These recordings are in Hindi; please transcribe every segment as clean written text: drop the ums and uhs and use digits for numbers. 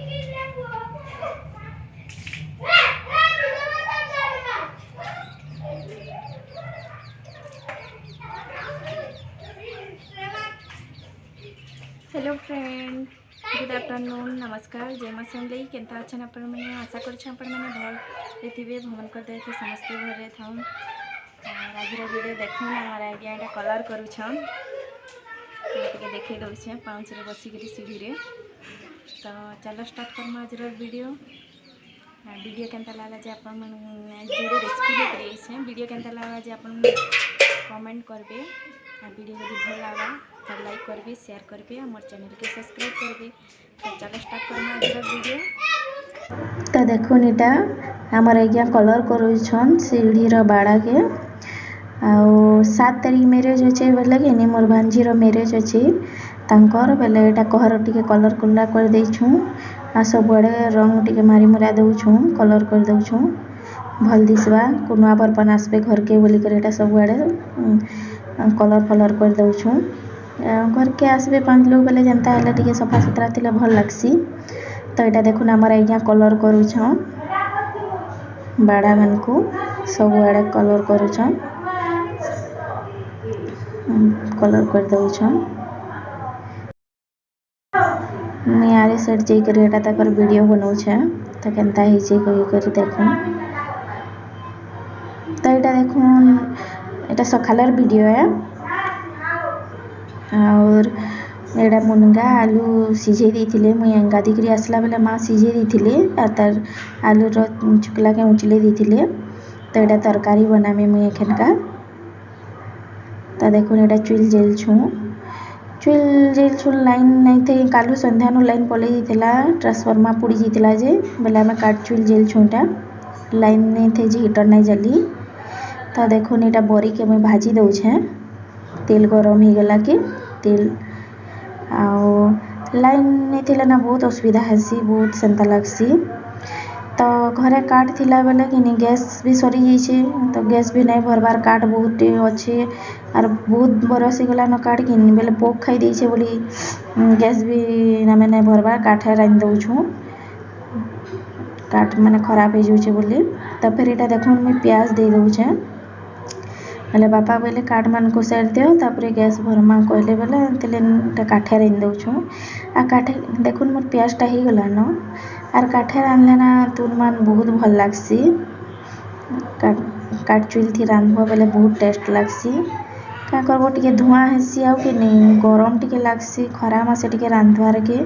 हेलो फ्रेंड, गुड आफ्टरनून, नमस्कार, जय माँ समलई केनता अच्छे आपण मैंने आशा करने भल थे भ्रमण करते समस्ते घरे था। आज वीडियो देख हमारे आज्ञा यहाँ कलर करुछन देखे दौचे पाँच रे बसिक सीढ़ी रे। तो चलो स्टार्ट करमा आज वीडियो। वीडियो केनता लगा जे आप जोड़े रेसिपी लेके वीडियो केनता लगा जे आप कमेंट करबे। वीडियो यदि भल लगा तो लाइक करबे, शेयर करबे, मोर चैनल के सब्सक्राइब करबे। तो चलो स्टार्ट करमा आज वीडियो। तो देखो नीटा हमारे आज्ञा कलर करुछन सीढ़ी रो बाड़ा के। आउ 7 तारीख मैरेज अच्छे बोले कि नहीं मोर भांजीर मैरेज अच्छे तांकर बेले एटा कहर टिके कलर कुंडा कर देछु आ सब बड़े रंग टिके मारी मुरा दउछु कलर कर दउछु भल दिसबा कुनवा बरपन आसबे घर के बोली कर एटा सब बड़े कलर फलर कर दउछु। घर के आसबे 5 लोग बेले जनता हले टिके सफा सुतरा थिले भल लागसी। तो एटा देखुन हमर आज्ञा कलर करुछ बाड़ा मन को सब आड़े कलर करुछ कलर कर दउछ। मैं आरे सेट जे कर एटा तकर वीडियो बनौछ तो केनता ही जे कर देखुन। तो एटा देखुन एटा सखालर वीडियो है और एटा मुनगा आलू सिझे देथिले मुई गादी करी आसला बेले माँ सिझे देथिले आ तार आलू रो चुकला के उचले देथिले। तो एटा तरकारी बनामे मुई एखनका। तो देखुन एटा चुल जेल छु लाइन नहीं थे कालू संध्या नो लाइन पले दिथिला ट्रांसफार्मर पुड़ी जितिला जे बेले हमें काट चुल जेल छुटा लाइन नहीं थे जे हीटर नहीं जली। तो देखुन एटा बरी के मैं भाजी दउछे तेल गरम ही गला के तेल आओ लाइन नहीं थिला ना बहुत असुविधा हेसी बहुत सेंता लागसी। तो घरे काट थिला बेले कि नहीं गैस भी सरी जाइए तो गैस भी नहीं भरबार काट बहुत अच्छे और बहुत बरस गला न काट कि बेले पोक खाई देछे बोली गैस भी ना नहीं भरबार काठे रांध दउछु काट माने खराब हो जाउछे बोली। तो फिर एटा देखुन मैं प्याज दे दउछे बेले बापा बोले काट मान को सेट दियो तापर गैस भरमा कहले बेले तेले काठे रांध दउछु आ काठे देखुन मोर प्याज टा ही गला न आर काठे रांधले ना तुन मान बहुत भल लागसी काट चुल थी रांधबो बेले बहुत टेस्ट लागसी का करबो टिके धुआं हेसी आउ कि नहीं गरम टिके लागसी खरा मासे टिके रांधवार के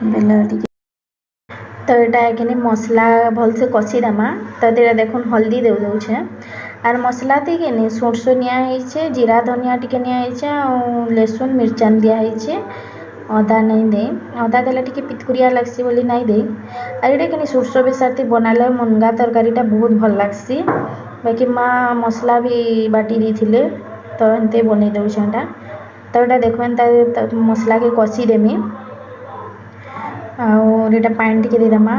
बेले टिके। तो एटा एखने मसला भल से कसी देमा। तो एटा देखुन हल्दी दे दउछे आर मसला ती के नहीं सोरसो निया हेछे जीरा धनिया टिके निया हेछे आ लहसुन मिर्चान दिया हेछे अदा नहीं दे अदा देले टिके पितकुरिया लागसी बोली नहीं दे। आर एटा के सोरसो बेसाती बनाले मुनगा तरकारीटा बहुत भल लागसी बाकी माँ मसला भी बाटी देथिले तो एंते बने दउछे एटा। तो एटा देखो एंता मसला के कसी देमी और एटा पानी टिके देमा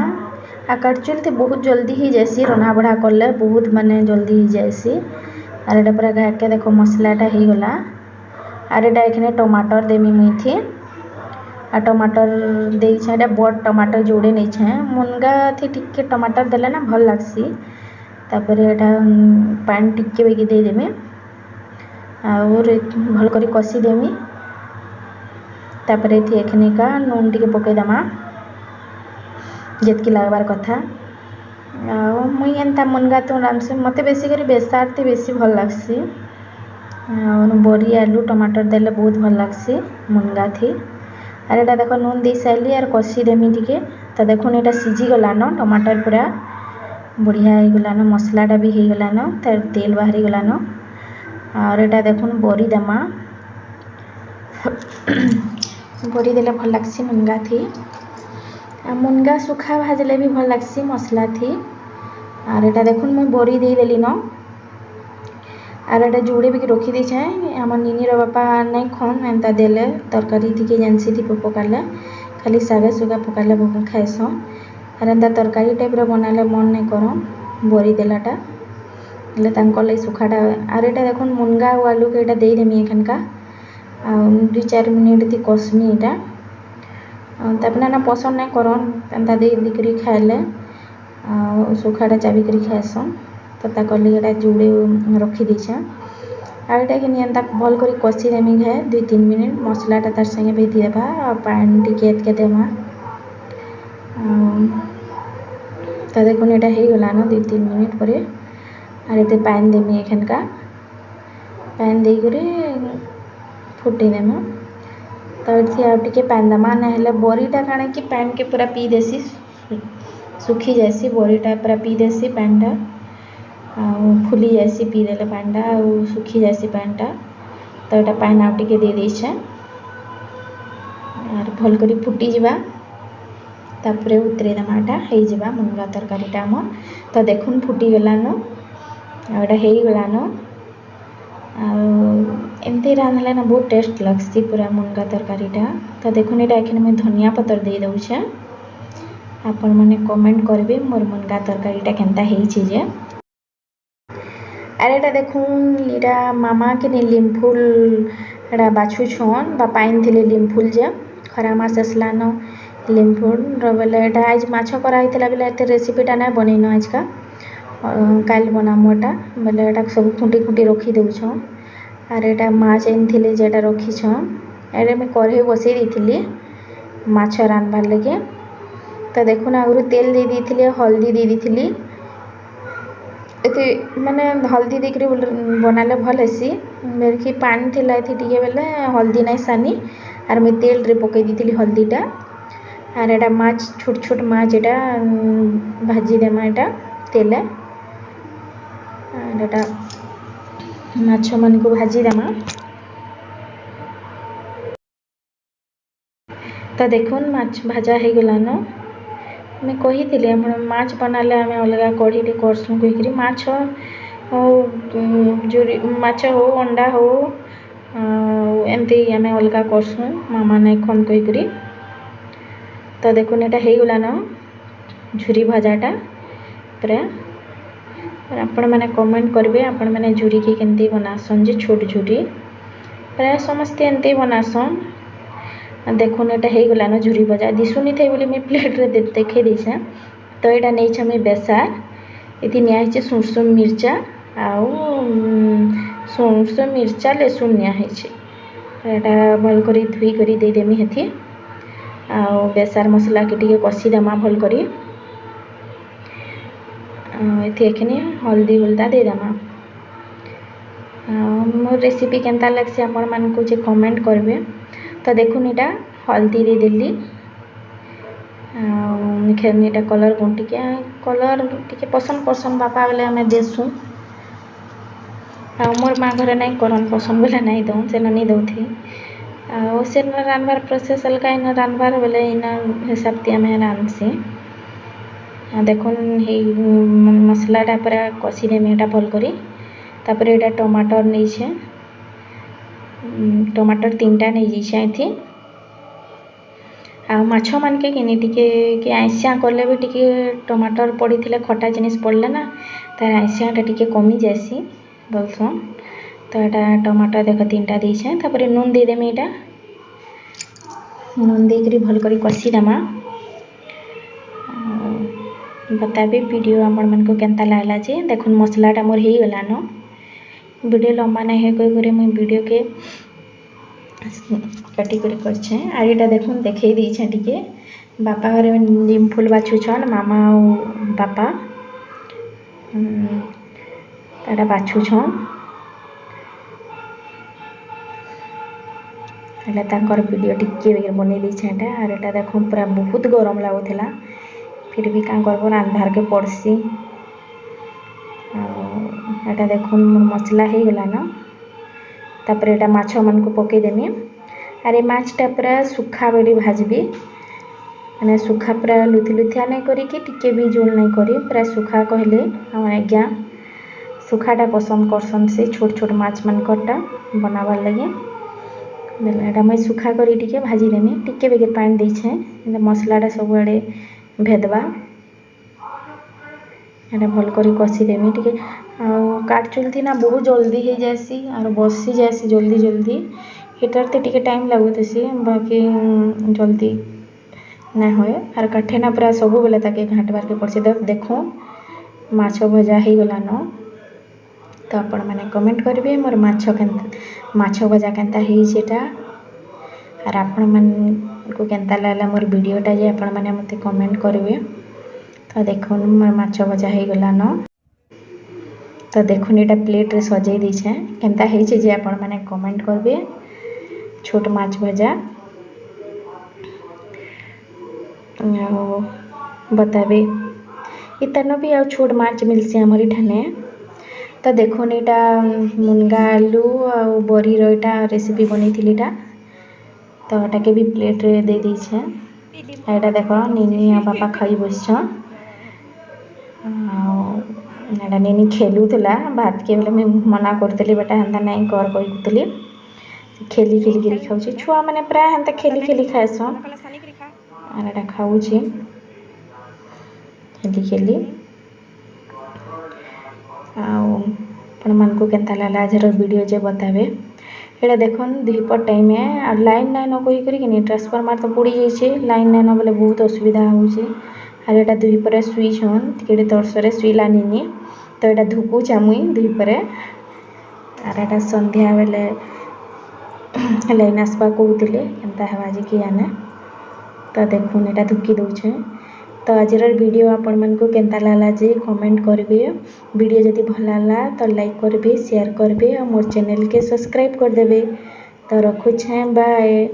आ काटचुल थे बहुत जल्दी ही जैसी रना बढ़ा करले बहुत माने जल्दी ही जैसी। और एटा पूरा घाट के देखो मसलाटा ही गला और एटा एखने टमाटर देमी मुई थी आ टमाटर दे छे बड़ टमाटर जोड़े नहीं छे मुनगा थी टिके टमाटर देले ना भल लागसी। तापर एटा पानी टिके बेगी दे देमी और भल करी कसी देमी तापर थी एखने का नून टिके पके दमा जितकी लागबार कथा मुई एंता मुनगा तो रांधसी मते बेसी करी बेसार थी बेसी भल लागसी और बड़ी आलू टमाटर देले बहुत भल लागसी मुनगा थी। और एटा देखो नून दे साइली और कसी देमी टिके। तो देखो एटा सिझी गला न टमाटर पूरा बढ़िया हो गला न मसलाटा भी हो गला न तार तेल बाहरी गला न। और एटा देखुन बड़ी देमा बड़ी देले भल लागसी मुनगा थी मुनगा सुखा भाजले भी भल लागसी मसला थी। और एटा देखुन मैं बड़ी दे देली न और एटा जोड़े भी रखी दी छे हमर निनी रो बापा नहीं खन एंता देले तरकारी थी के जानसी थी पकाले खाली सागे सुगा पकाले बहुत खाइसो और एंता तरकारी टाइप रो बनाले मन नहीं करम बड़ी देलाटा ले तांको सुखाटा। और एटा देखुन मुनगा और आलू के एटा दे देमी एखनका 2-4 मिनिट थी कसमी एटा तापने ना पसंद नहीं करन एंता देकरी खाइले सुखाटा चाबिकरी खाएसन तो ताकर लिए जुड़े रखी दीछे आटा कि एंता भल कर कषी देमी घे 2-3 मिनट मसलाटा तार संगे भेदी देवा और पानी टिके एतके देवा तो देखो ये हो गलान 2-3 मिनट पर और ये पानी देमी एखनका पानी देकर फुटे देमा तो ये आउ टिके पानी देमा ना बरीटा काण कि पानी के पूरा पी देसी सुखी जासी बरीटा पूरा पी देसी पानीटा फुली जासी पी देले पानीटा सुखी जासी पानीटा तो ये पानी आउ टिके दे देछे और भल करी फुटी जावा तापरे उतरे दमाटा हो जावा मुनगा तरकारीटा आम तो देखुन फुटी गलान आटा हो गलान एमती रांधले ना बहुत टेस्ट लगसी पूरा मुनगा तरकारीटा तो देखुन ये एखन मुझे धनिया पतर दे दउछे आपण मैंने कमेंट करबे मोर मुनगा तरकारीटा केनता हेइछे जे अरे एटा देखुन इटा मामा के लीमफुल एटा बाछु छन बापा आनिथिले लीमफुल जे खरा मास असलान लीमफुल बोले एटा आज माछ कराइथिला बेले एते रेसिपीटा ना बनैनो आज का काल बनामोटा बोले एटा सब खुंटी खुंटी रखी दउछ और एटा माछ आनिथिले जेटा रखी छ एटा मैं कढ़े बसई देथिली माछ रानबार लगे तो देखुन आगु तेल दे देथिले हल्दी दे देथिली एते माने हल्दी देकरी बनाले भल हेसी मेरे की पानी थिला एथि टिके बेले हल्दी नहीं सानी और मैं तेल रे पकई देथिली हल्दीटा और एटा माछ छोट छोट माछ एटा भाजी देमा एटा तेले और एटा माछ मन को भाजी देमा तो देखुन माछ भाजा हो गलान मैं कही थी माछ बनाले आम अलग कढ़ी करसुँ कहीकि माछ हो जोरी माछ हो अंडा हो एमती आम अलग करसुँ मामा नहीं खन कहीकि तो देखुन ये हो गलान झुरी भजाटा पूरा आपण मैंने कमेंट करेंगे आपण मैंने झुरी की केमती बनासन जे छोट झुरी प्राय समस्ते एमती बनासन देखुन ये हो गलान झुरी भजा दिशुनी थे बोली मैं प्लेट रे देखे देछे तो यहाँ नहीं मैं बेसार ये नियाचे सुरसो मिर्चा आउ सुरसो मिर्चा लेसुन निया भल कर धुई कर देदेमी हेथी आउ बेसार मसला के टिके कषी देमा भल करी एखनी हल्दी हुल्दा दे देमा मोर रेसिपी केनता लगसी आपण मानकु जे कमेंट करबे तो देखुन यहाँ हल्दी दे देली खेलनीटा कलर कलर टिके पसंद करसन बापा बेले आम देसुँ मोर माँ घर नहीं करन पसंद बेले नहीं दौन से नहीं दौथी से रानबार प्रोसेस अलग इन रानबार बेले इन हिसाब से आम रांधसी देखुन मसलाटा पूरा कषी देमी यहाँ भल करी तापर यहाँ टमाटर नहीं टमाटर 3टा नहीं जाइए आ माछ मानके किनी टिके आइसिया कले भी टिके टमाटर पड़ी थे खटा जिनिस पड़ले ना तार आइसियाटा टिके कमी जासी बोलसन तो यहाँ टमाटर देख 3टा देछे तापर नून दे देमी यहाँ नून देकरी भल करी कषी देमा बताबी वीडियो आपण मन को केनता लागला जे देखुन मसलाटा मोर हो गलान वीडियो लंबा नहीं है कोई मुझे वीडियो के काटी करछे आड़ीटा देखुन देखे दीछे टिके बापा घर नीम फूल बाछुछन मामा और बापा एटा बाछुछन एटा तांकर वीडियो टिके बने दीछे एटा और एटा देखुन पूरा बहुत गरम लागुला फिर भी क्या करब रांधार के पड़सी एटा देखुन मसला हो गलान तापर एटा माछ मन को पकई देमी अरे माछटा पूरा सुखा बेली भाजबी मैंने सुखा पूरा लुथि लुथिया नहीं करी टिके भी जोल नहीं करी पूरा सुखा कहले हम आज्ञा सुखाटा पसंद करसन से छोट छोट माछ मनकटा बनाबार लगे बेला मुझे सुखा करी टिके भाजी देमी टिके बेगे पानी देछे मसलाटा सब आड़े भेदबा एटा भल करी कषी देमी टिके काट चुलती ना बहुत जल्दी हो जासी और बसी जासी जल्दी जल्दी हीटर ते टिके टाइम लगुथसी बाकी जल्दी ना होए आर काठे ना पूरा सब बेले ताके घाटबार के पड़ছে। देखो माछ भजा हो गलान तो आपण मैंने कमेंट करेंगे मोर माछ भजा केनता होटा आर आपण मन को केनता लागला मोर वीडियोटा जे आपण मैंने मते कमेंट करेंगे। तो देखो मोर माछ भजा हो गलान तो देखो एटा प्लेट रे सजाई दीछे केनता होइछे जे आपण मैंने कमेंट करेंगे। छोट माछ भजा बताबे इतना भी आ छोट माछ मिलसी हमर इठाने। तो देखो एटा मुनगा आलू आ बरी रोटा रेसिपी बनी तो एटा के भी प्लेट रे दे दीछे। एटा देखो निनी आ पापा खाई बसछ एटा निनी खेलुला भात के बेले मैं मना करतली बेटा हेंता नहीं कर कहतली खेली खेली खाऊँ छुआ मैंने प्राय हेंता खेली खेली खाएसन आर एटा खाऊँ खेली खेली आपण मन को केनता लागला आजर वीडियो जे बताबे। एटा देखन दुपहर टाइम है और लाइन नाइन कही करी ट्रांसफार्मर तो पड़ी जाइए लाइन नाइन बोले बहुत असुविधा होउछे। आर एटा दुपहर सुईछन टिके तर्सरे सुईला निनी तो एटा धुकु चामुई दुपहर आर एटा संध्या बेले लाइन आसबा कहूले केनता हेबा जे कि आने तो देखुन एटा धुकी दउछे। तो आज वीडियो आपण मन को केनता लागला जे कमेंट करेंगे। वीडियो जदि भल लागला तो लाइक करेंगे शेयर करेंगे और मोर चैनल के सब्सक्राइब कर देबे। तो रखुछे बाय।